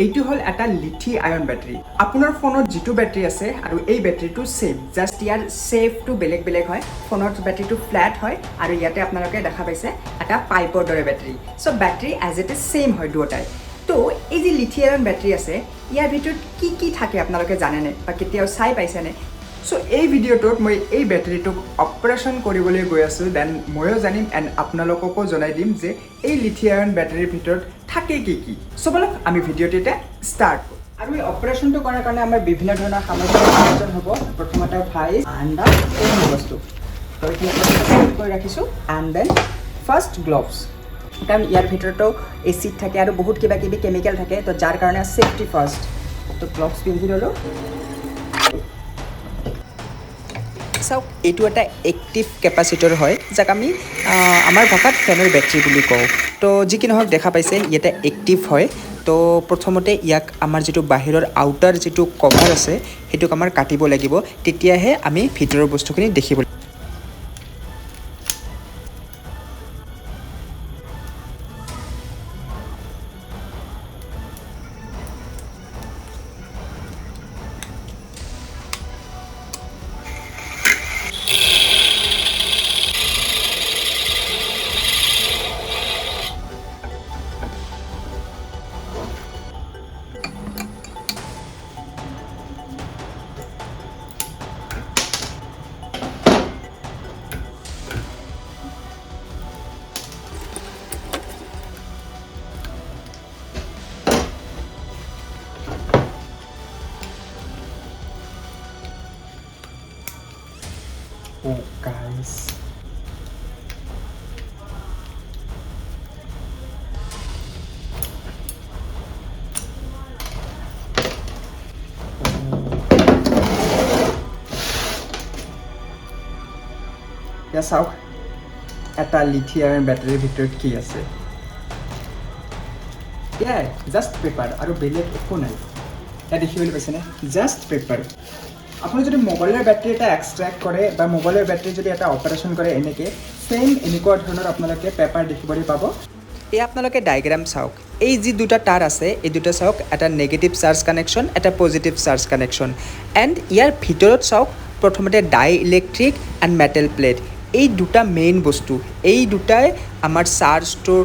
এইটো হল এটা লিথিয়াম ব্যাটাৰি আপোনাৰ ফোনত যেটো ব্যাটাৰি আছে আৰু এই ব্যাটাৰিটো সেম জাস্ট ইয়াৰ শেপটো বেলেগ বেলেগ হয় ফোনৰ ব্যাটাৰিটো ফ্ল্যাট হয় আৰু ইয়াতে আপোনালোকে দেখা পাইছে এটা পাইপৰ দৰে battery so battery as it is same হয় দুটাই তো এই যে লিথিয়াম ব্যাটারি আছে ইয়াৰ ভিতৰত কি কি থাকে আপোনালোকে জানেনে বা কেতিয়াও চাই পাইছেনে সো এই ভিডিওটোত মই এই ব্যাটারিটোক অপাৰেশন কৰিবলৈ গৈ আছো দেন ময়ো জানিম এণ্ড আপোনালোককো জনাই দিম যে এই লিথিয়াম ব্যাটাৰিৰ ভিতৰত থাকে কি কি সো বলক আমি ভিডিওটিতে স্টাৰ্ট কৰো আৰু এই অপাৰেশনটো কৰাৰ কাৰণে আমাৰ বিভিন্ন ধৰণৰ সামগ্ৰীৰ প্ৰয়োজন হ'ব প্ৰথমতে ফাইল আণ্ডা এই বস্তু তো এতিয়া কৰি ৰাখিছো এণ্ড দেন ফাৰ্ষ্ট গ্লোভছ কাৰণ ইয়াৰ ভিতৰতো এচিড থাকে আৰু বহুত কিবা কিবি কেমিকেল থাকে তো যাৰ কাৰণে সেফটি ফাৰ্ষ্ট তো গ্লোভছ পিন্ধি ললো চাওক এইটো এটা এক্টিভ কেপাচিটৰ হয় যাক আমি আমাৰ ভাষাত ফেনৰ বেটাৰী বুলি কওঁ তো যি কি নহওক দেখা পাইছে ইয়াতে এক্টিভ হয় তো প্ৰথমতে ইয়াক আমাৰ যেটো বাহিৰৰ আউটাৰ যেটো কভাৰ আছে হেতুক আমাৰ কাটিব লাগিব তেতিয়াহে আমি ভিতৰৰ বস্তুখিনি দেখিব Oh, guys. Ya চাওক এটা লিথিয়াম ব্যাটাৰিৰ ভিতৰত কি আছে জাস্ট পেপাৰ আৰু বেলেগ একো নাই এটা দেখিবলৈ পাইছেনে জাস্ট পেপাৰ আপুনি যদি মোবাইলৰ ব্যাটাৰি এটা এক্সট্ৰাক্ট কৰে বা মোবাইলৰ ব্যাটাৰি যদি এটা অপাৰেশন কৰে এনেকে সেম এনেকুৱা ধৰণৰ আপোনালোকে পেপাৰ দেখিবলৈ পাব এই আপোনালোকে ডায়াগ্ৰাম চাওক এই যি দুটা তাৰ আছে এই দুটা চাওক এটা নেগেটিভ চাৰ্জ কানেকশ্যন এটা পজিটিভ চাৰ্জ কানেকশ্যন এণ্ড ইয়াৰ ভিতৰত চাওক প্ৰথমতে ডাই ইলেক্ট্ৰিক এণ্ড মেটেল প্লেট এই দুটা মেইন বস্তু এই দুটাই আমাৰ চাৰ্জটো